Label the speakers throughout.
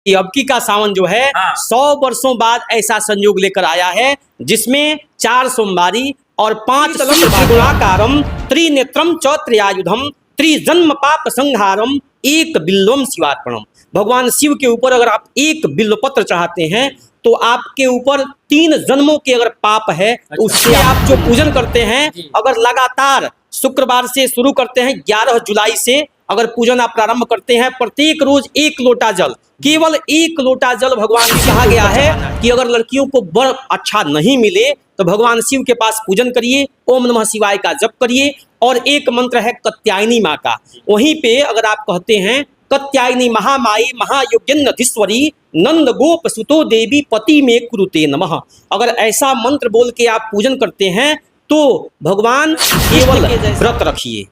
Speaker 1: कि अब की का सावन जो है 100 वर्षों बाद ऐसा संयोग लेकर आया है जिसमें 4 सोमवारी और 5 गुणाकारम त्रिनेत्रम च त्रयायुधम त्रिजन्म पाप संहारम एक बिल्वम शिवार्पणम। भगवान शिव के ऊपर अगर आप एक बिल्व पत्र चढ़ाते हैं तो आपके ऊपर 3 जन्मों के अगर पाप है तो उससे आप जो पूजन करते हैं, अगर लगातार शुक्रवार से शुरू करते हैं 11 जुलाई से अगर पूजन आप प्रारंभ करते हैं, प्रत्येक रोज 1 लोटा जल, केवल 1 लोटा जल भगवान ने कहा गया है कि अगर लड़कियों को वर अच्छा नहीं मिले तो भगवान शिव के पास पूजन करिए, ओम नमः शिवाय का जप करिए। और एक मंत्र है कात्यायनी माँ का, वहीं पे अगर आप कहते हैं कात्यायनी महामाई महायोग्यधीश्वरी नंद गोप सुतो देवी पति में कुरुते नमः, अगर ऐसा मंत्र बोल के आप पूजन करते हैं तो भगवान केवल व्रत रखिए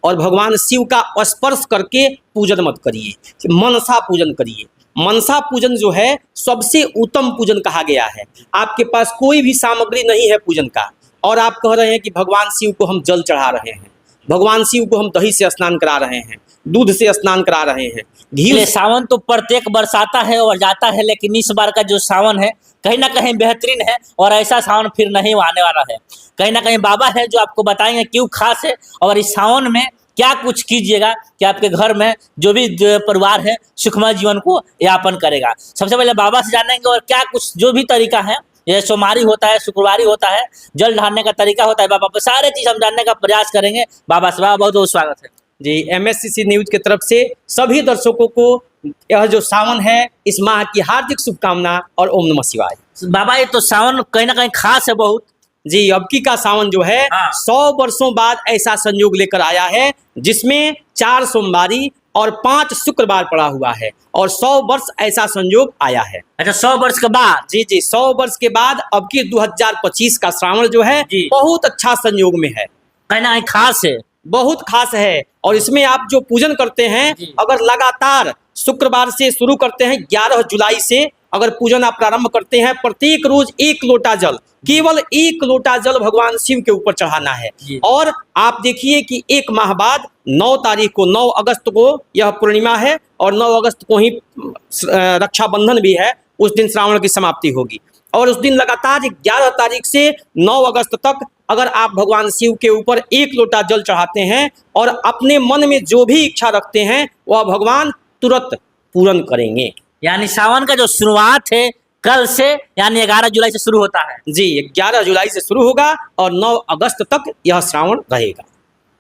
Speaker 1: और भगवान शिव का स्पर्श करके पूजन मत करिए, मनसा पूजन करिए। मनसा पूजन जो है सबसे उत्तम पूजन कहा गया है। आपके पास कोई भी सामग्री नहीं है पूजन का और आप कह रहे हैं कि भगवान शिव को हम जल चढ़ा रहे हैं, भगवान शिव को हम दही से स्नान करा रहे हैं, दूध से स्नान करा रहे हैं, घी।
Speaker 2: सावन तो प्रत्येक वर्ष आता है और जाता है, लेकिन इस बार का जो सावन है कहीं ना कहीं बेहतरीन है और ऐसा सावन फिर नहीं आने वाला है। कहीं ना कहीं बाबा है जो आपको बताएंगे क्यों खास है और इस सावन में क्या कुछ कीजिएगा कि आपके घर में जो भी परिवार है सुखमय जीवन को यापन करेगा। सबसे पहले बाबा से जानेंगे और क्या कुछ जो भी तरीका है, ये सोमवारी होता है, शुक्रवारी होता है, जल ढालने का तरीका होता है, बाबा पर सारे चीज हम जानने का प्रयास करेंगे। बाबा से बहुत बहुत स्वागत है
Speaker 1: जी। MSCC न्यूज की तरफ से सभी दर्शकों को यह जो सावन है इस माह की हार्दिक शुभकामना और ओम नमः शिवाय।
Speaker 2: बाबा ये तो सावन कहीं ना कहीं खास है बहुत
Speaker 1: जी। अब की का सावन जो है 100 वर्षों बाद ऐसा संयोग लेकर आया है जिसमें 4 सोमवारी और 5 शुक्रवार पड़ा हुआ है और 100 वर्ष ऐसा संयोग आया है।
Speaker 2: अच्छा, 100 वर्ष के बाद?
Speaker 1: जी जी, 100 वर्ष के बाद अब की 2025 का श्रावण जो है बहुत अच्छा संयोग में है,
Speaker 2: कहीं ना कहीं खास है,
Speaker 1: बहुत खास है। और इसमें आप जो पूजन करते हैं, अगर लगातार शुक्रवार से शुरू करते हैं 11 जुलाई से अगर पूजन आप प्रारंभ करते हैं, प्रत्येक रोज 1 लोटा जल, केवल 1 लोटा जल भगवान शिव के ऊपर चढ़ाना है। और आप देखिए कि 1 माह बाद 9 तारीख को, 9 अगस्त को यह पूर्णिमा है और 9 अगस्त को ही रक्षाबंधन भी है, उस दिन श्रावण की समाप्ति होगी। और उस दिन लगातार 11 तारीख से 9 अगस्त तक अगर आप भगवान शिव के ऊपर 1 लोटा जल चढ़ाते हैं और अपने मन में जो भी इच्छा रखते हैं वह भगवान तुरंत पूर्ण करेंगे।
Speaker 2: यानी सावन का जो शुरुआत है कल से, यानी 11 जुलाई से शुरू होता है
Speaker 1: जी। 11 जुलाई से शुरू होगा और 9 अगस्त तक यह श्रावण रहेगा,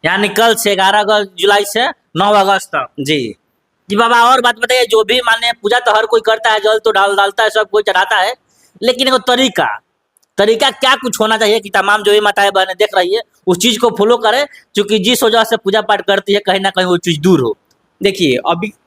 Speaker 2: यानी कल से 11 जुलाई से 9 अगस्त तक। जी बाबा, और बात बताइए, जो भी माने पूजा तो हर कोई करता है, जल तो डालता है, सब कोई चढ़ाता है, लेकिन एक तरीका क्या कुछ होना चाहिए कि तमाम जो भी माताएं बहनें देख रही है उस चीज को फॉलो करें, क्योंकि जिस वजह से पूजा पाठ करती है कहीं ना कहीं वो चीज दूर हो।
Speaker 1: देखिए,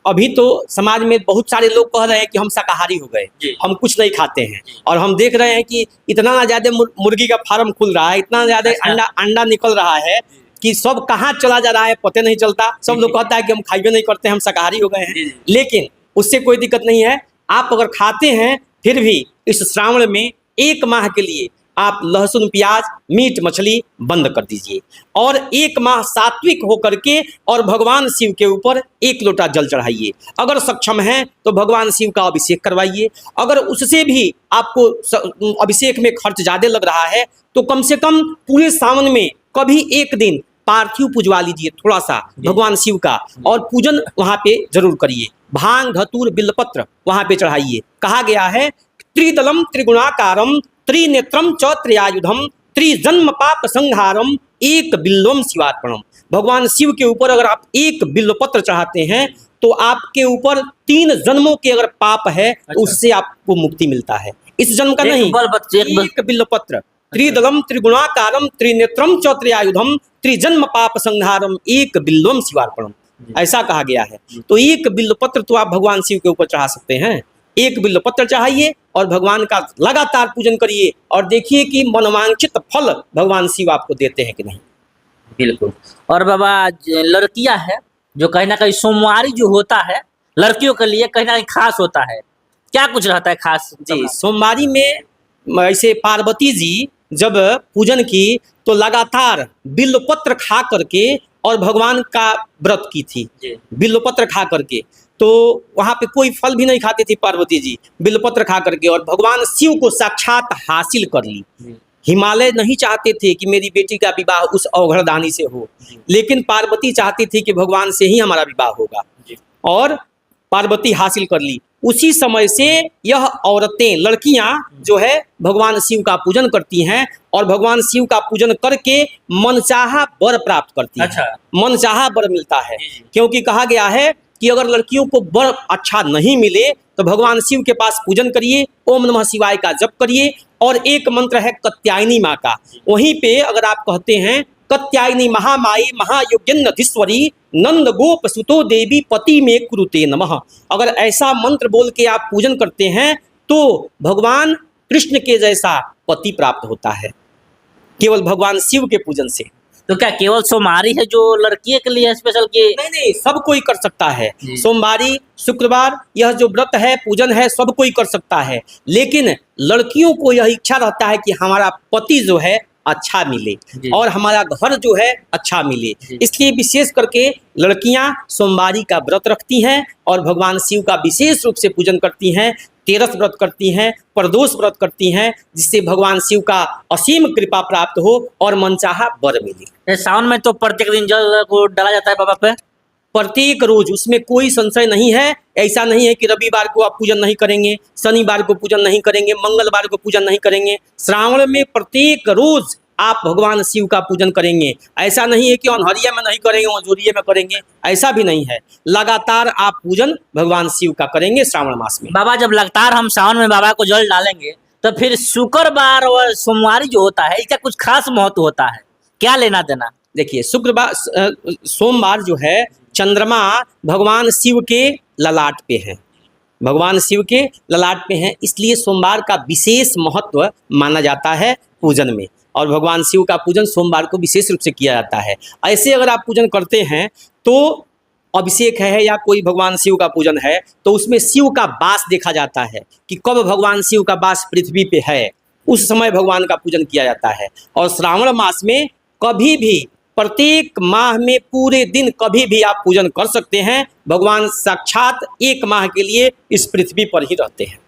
Speaker 1: अभी तो समाज में बहुत सारे लोग कह रहे हैं कि हम शाकाहारी हो गए, हम कुछ नहीं खाते हैं, और हम देख रहे हैं कि इतना ज्यादा मुर्गी का फार्म खुल रहा है, इतना ज्यादा अंडा निकल रहा है कि सब कहाँ चला जा रहा है पता नहीं चलता। सब लोग कहता है कि हम खाइबे नहीं करते, हम शाकाहारी हो गए हैं, लेकिन उससे कोई दिक्कत नहीं है। आप अगर खाते हैं फिर भी इस श्रावण में 1 माह के लिए आप लहसुन प्याज मीट मछली बंद कर दीजिए और 1 माह सात्विक होकर के और भगवान शिव के ऊपर 1 लोटा जल चढ़ाइए। अगर सक्षम है तो भगवान शिव का अभिषेक करवाइए। अगर उससे भी आपको अभिषेक में खर्च ज़्यादा लग रहा है तो कम से कम पूरे सावन में कभी एक दिन पार्थिव पूजवा लीजिए थोड़ा सा भगवान शिव का, और पूजन वहाँ पे जरूर करिए। भांग धतूर बिल्वपत्र वहाँ पे चढ़ाइए। कहा गया है त्रिदलम त्रिगुणाकारम त्रिनेत्रम च त्रयायुधम त्रिजन्म पाप संहारम एक बिल्वम शिवार्पणम। भगवान शिव के ऊपर अगर आप 1 बिल्वपत्र चढ़ाते हैं तो आपके ऊपर 3 जन्मों के अगर पाप है तो उससे आपको मुक्ति मिलता है, इस जन्म का नहीं। 1 बिल्वपत्र त्रिदलम त्रिगुणाकारम त्रिनेत्रम च त्रयायुधम त्रिजन्म पाप संहारम एक बिल्वम शिवार्पणम, ऐसा कहा गया है। तो 1 बिल्वपत्र तो आप भगवान शिव के ऊपर चढ़ा सकते हैं। 1 बिल्वपत्र चढ़ाइए और भगवान का लगातार पूजन करिए और देखिए कि मनवांछित फल भगवान शिव आपको देते हैं कि नहीं।
Speaker 2: बिल्कुल। और बाबा, लड़कियां हैं जो कहीं ना कहीं सोमवारी जो होता है लड़कियों के लिए कहीं ना कहीं खास होता है, क्या कुछ रहता है खास?
Speaker 1: जी, सोमवारी में ऐसे पार्वती जी जब पूजन की तो लगातार बिल्वपत्र खा करके और भगवान का व्रत की थी, बिल्वपत्र खा करके। तो वहां पे कोई फल भी नहीं खाती थी पार्वती जी, बिल्वपत्र खा करके, और भगवान शिव को साक्षात हासिल कर ली। हिमालय नहीं चाहते थे कि मेरी बेटी का विवाह उस अवघड़दानी से हो, लेकिन पार्वती चाहती थी कि भगवान से ही हमारा विवाह होगा, और पार्वती हासिल कर ली। उसी समय से यह औरतें, लड़कियां जो है भगवान शिव का पूजन करती हैं, और भगवान शिव का पूजन करके मनचाहा वर प्राप्त करती हैं।
Speaker 2: अच्छा।
Speaker 1: मनचाहा वर मिलता है, क्योंकि कहा गया है कि अगर लड़कियों को वर अच्छा नहीं मिले तो भगवान शिव के पास पूजन करिए, ओम नमः शिवाय का जप करिए, और एक मंत्र है कात्यायनी माँ का, वहीं पे अगर आप कहते हैं कात्यायनी महामाई महायोग्यन्नधीश्वरी नंद गोप सुतो देवी पति में कुरुते नमः, अगर ऐसा मंत्र बोल के आप पूजन करते हैं तो भगवान कृष्ण के जैसा पति प्राप्त होता है, केवल भगवान शिव के पूजन से।
Speaker 2: तो क्या केवल सोमवारी है जो लड़कियों के लिए स्पेशल की?
Speaker 1: नहीं, सब कोई कर सकता है। सोमवारी, शुक्रवार, यह जो व्रत है, पूजन है, सब कोई कर सकता है, लेकिन लड़कियों को यह इच्छा रहता है कि हमारा पति जो है अच्छा मिले और हमारा घर जो है अच्छा मिले, इसलिए विशेष करके लड़कियां सोमवारी का व्रत रखती हैं और भगवान शिव का विशेष रूप से पूजन करती हैं, तेरस व्रत करती हैं, प्रदोष व्रत करती हैं, जिससे भगवान शिव का असीम कृपा प्राप्त हो और मनचाहा वर मिले।
Speaker 2: सावन में तो प्रत्येक दिन जल को डाला जाता है बाबा पे,
Speaker 1: प्रत्येक रोज, उसमें कोई संशय नहीं है। ऐसा नहीं है कि रविवार को आप पूजन नहीं करेंगे, शनिवार को पूजन नहीं करेंगे, मंगलवार को पूजन नहीं करेंगे। श्रावण में प्रत्येक रोज आप भगवान शिव का पूजन करेंगे। ऐसा नहीं है कि अनहरिया में नहीं करेंगे, मजूरिये में करेंगे, ऐसा भी नहीं है। लगातार आप पूजन भगवान शिव का करेंगे श्रावण मास में।
Speaker 2: बाबा जब लगातार हम सावन में बाबा को जल डालेंगे तो फिर शुक्रवार और सोमवारी जो होता है इसका कुछ खास महत्व होता है, क्या लेना देना?
Speaker 1: देखिए, शुक्रवार, सोमवार जो है चंद्रमा भगवान शिव के ललाट पे है, भगवान शिव के ललाट पे हैं, इसलिए सोमवार का विशेष महत्व माना जाता है पूजन में, और भगवान शिव का पूजन सोमवार को विशेष रूप से किया जाता है। ऐसे अगर आप पूजन करते हैं तो अभिषेक है या कोई भगवान शिव का पूजन है तो उसमें शिव का वास देखा जाता है कि कब भगवान शिव का वास पृथ्वी पे है, उस समय भगवान का पूजन किया जाता है। और श्रावण मास में कभी भी, प्रत्येक माह में पूरे दिन कभी भी आप पूजन कर सकते हैं। भगवान साक्षात एक माह के लिए इस पृथ्वी पर ही रहते हैं।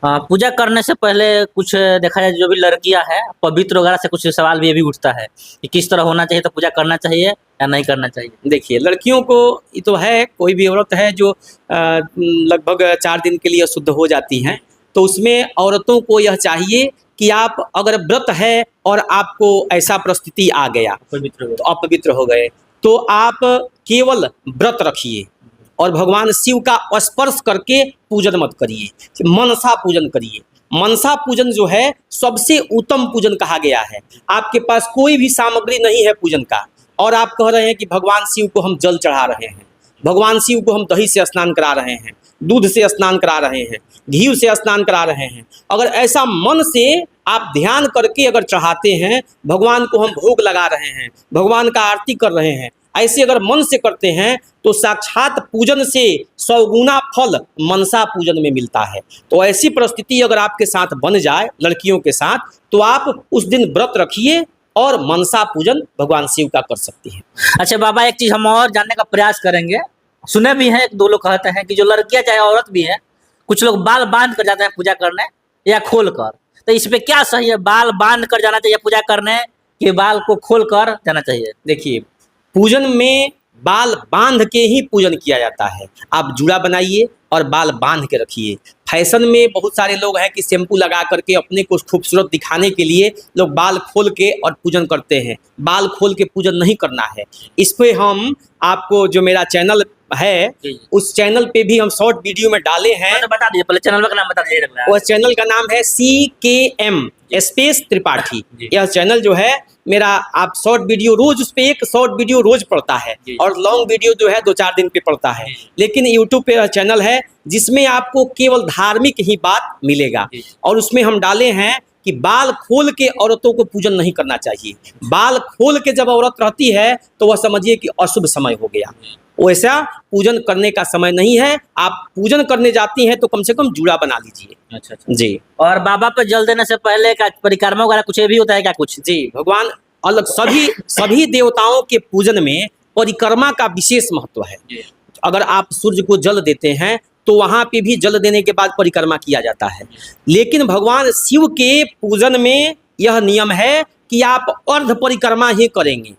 Speaker 2: पूजा करने से पहले कुछ देखा जाए, जो भी लड़कियां हैं पवित्र वगैरह से कुछ सवाल भी ये भी उठता है कि किस तरह होना चाहिए, तो पूजा करना चाहिए या नहीं करना चाहिए?
Speaker 1: देखिए, लड़कियों को ये तो है, कोई भी औरत है जो लगभग 4 दिन के लिए अशुद्ध हो जाती हैं, तो उसमें औरतों को यह चाहिए कि आप अगर व्रत है और आपको ऐसा परिस्थिति आ गया तो अपवित्र हो गए, तो आप केवल व्रत रखिए और भगवान शिव का स्पर्श करके पूजन मत करिए, मनसा पूजन करिए। मनसा पूजन जो है सबसे उत्तम पूजन कहा गया है। आपके पास कोई भी सामग्री नहीं है पूजन का और आप कह रहे हैं कि भगवान शिव को हम जल चढ़ा रहे हैं, भगवान शिव को हम दही से स्नान करा रहे हैं, दूध से स्नान करा रहे हैं, घी से स्नान करा रहे हैं। अगर ऐसा मन से आप ध्यान करके अगर चढ़ाते हैं, भगवान को हम भोग लगा रहे हैं, भगवान का आरती कर रहे हैं, ऐसे अगर मन से करते हैं तो साक्षात पूजन से 100 गुना फल मनसा पूजन में मिलता है। तो ऐसी परिस्थिति अगर आपके साथ बन जाए लड़कियों के साथ, तो आप उस दिन व्रत रखिए और मनसा पूजन भगवान शिव का कर सकती हैं।
Speaker 2: अच्छा बाबा, एक चीज हम और जानने का प्रयास करेंगे। सुने भी हैं, एक दो लोग कहते हैं कि जो लड़कियां चाहे औरत भी है, कुछ लोग बाल बांध कर जाते हैं पूजा करने या खोल कर, तो इस पे क्या सही है? बाल बांध कर जाना चाहिए पूजा करने कि बाल को खोल कर जाना चाहिए?
Speaker 1: देखिए, पूजन में बाल बांध के ही पूजन किया जाता है। आप जूड़ा बनाइए और बाल बांध के रखिए। फैशन में बहुत सारे लोग हैं कि शैम्पू लगा करके अपने को खूबसूरत दिखाने के लिए लोग बाल खोल के और पूजन करते हैं। बाल खोल के पूजन नहीं करना है। इस पे हम आपको, जो मेरा चैनल है, उस चैनल पे भी हम शॉर्ट वीडियो में डाले हैं।
Speaker 2: तो बता दीजिए, पहले चैनल का नाम बता दीजिए।
Speaker 1: वह चैनल का नाम है CKM स्पेस त्रिपाठी। यह चैनल जो है मेरा, आप शॉर्ट वीडियो रोज, उस पे एक शॉर्ट वीडियो रोज पड़ता है और लॉन्ग वीडियो जो है 2-4 दिन पे पड़ता है। लेकिन यूट्यूब पे चैनल है जिसमें आपको केवल धार्मिक ही बात मिलेगा, और उसमें हम डाले हैं कि बाल खोल के औरतों को पूजन नहीं करना चाहिए। बाल खोल के जब औरत रहती है तो वह समझिए कि अशुभ समय हो गया। वैसा पूजन करने का समय नहीं है। आप पूजन करने जाती हैं तो कम से कम जूड़ा बना लीजिए।
Speaker 2: अच्छा
Speaker 1: जी।
Speaker 2: और बाबा पे जल देने से पहले का परिक्रमा वगैरह कुछ भी होता है क्या? कुछ
Speaker 1: जी, भगवान अलग, सभी देवताओं के पूजन में परिक्रमा का विशेष महत्व है। अगर आप सूर्य को जल देते हैं तो वहाँ पे भी जल देने के बाद परिक्रमा किया जाता है। लेकिन भगवान शिव के पूजन में यह नियम है कि आप अर्ध परिक्रमा ही करेंगे।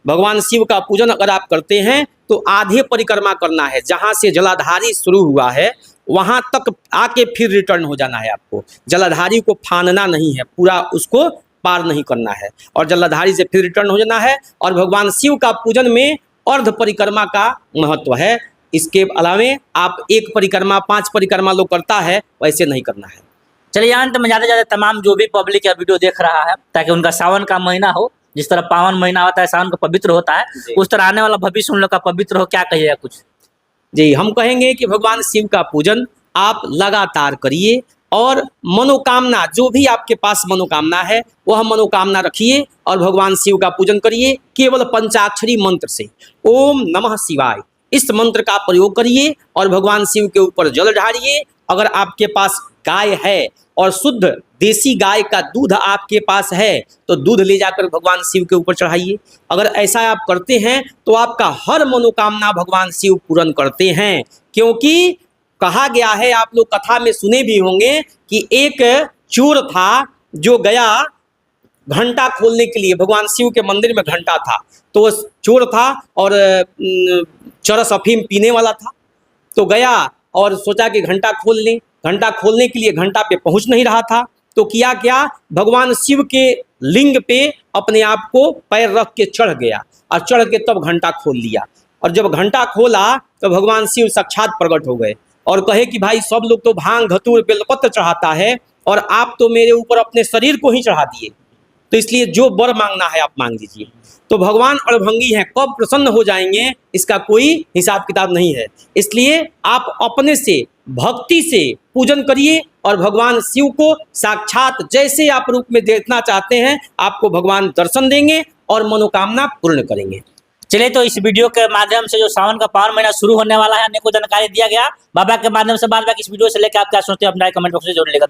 Speaker 1: भगवान शिव का पूजन अगर आप करते हैं तो आधे परिक्रमा करना है, जहाँ से जलाधारी शुरू हुआ है वहाँ तक आके फिर रिटर्न हो जाना है आपको। जलाधारी को फानना नहीं है, पूरा उसको पार नहीं करना है और जलाधारी से फिर रिटर्न हो जाना है। और भगवान शिव का पूजन में अर्ध परिक्रमा का महत्व है। इसके अलावे आप एक परिक्रमा 5 परिक्रमा लोग करता है, वैसे नहीं करना है।
Speaker 2: चलिए अंत में ज़्यादा से ज़्यादा तमाम जो भी पब्लिक या वीडियो देख रहा है, ताकि उनका सावन का महीना हो, जिस तरह पावन महीना होता है सावन का पवित्र होता है, उस तरह आने वाला भविष्य उन लोग का पवित्र हो। क्या कहिएगा कुछ?
Speaker 1: जी, हम कहेंगे कि भगवान शिव का पूजन आप लगातार करिए और मनोकामना, जो भी आपके पास मनोकामना है वह मनोकामना रखिए और भगवान शिव का पूजन करिए केवल पंचाक्षरी मंत्र से। ओम नमः शिवाय, इस मंत्र का प्रयोग करिए और भगवान शिव के ऊपर जल ढारिए। अगर आपके पास गाय है और शुद्ध देसी गाय का दूध आपके पास है तो दूध ले जाकर भगवान शिव के ऊपर चढ़ाइए। अगर ऐसा आप करते हैं तो आपका हर मनोकामना भगवान शिव पूर्ण करते हैं। क्योंकि कहा गया है, आप लोग कथा में सुने भी होंगे कि एक चोर था जो गया घंटा खोलने के लिए। भगवान शिव के मंदिर में घंटा था, तो वो चोर था और चरस अफीम पीने वाला था। तो गया और सोचा कि घंटा खोल लें। घंटा खोलने के लिए घंटा पे पहुंच नहीं रहा था, तो किया क्या, भगवान शिव के लिंग पे अपने आप को पैर रख के चढ़ गया और चढ़ के तब घंटा खोल लिया। और जब घंटा खोला तो भगवान शिव साक्षात प्रकट हो गए और कहे कि भाई सब लोग तो भांग धतूर बेलपत्र चढ़ाता है और आप तो मेरे ऊपर अपने शरीर को ही चढ़ा दिए, तो इसलिए जो वर मांगना है आप मांग लीजिए। तो भगवान अड़भंगी हैं, कब प्रसन्न हो जाएंगे इसका कोई हिसाब किताब नहीं है। इसलिए आप अपने से भक्ति से पूजन करिए और भगवान शिव को साक्षात जैसे आप रूप में देखना चाहते हैं आपको भगवान दर्शन देंगे और मनोकामना पूर्ण करेंगे।
Speaker 2: चलिए, तो इस वीडियो के माध्यम से जो सावन का पावन महीना शुरू होने वाला है, अनेकों जानकारी दिया गया बाबा के माध्यम से। बाद में इस वीडियो से लेकर आप क्या सोचते हो अपना कमेंट बॉक्स में जरूर लिखा।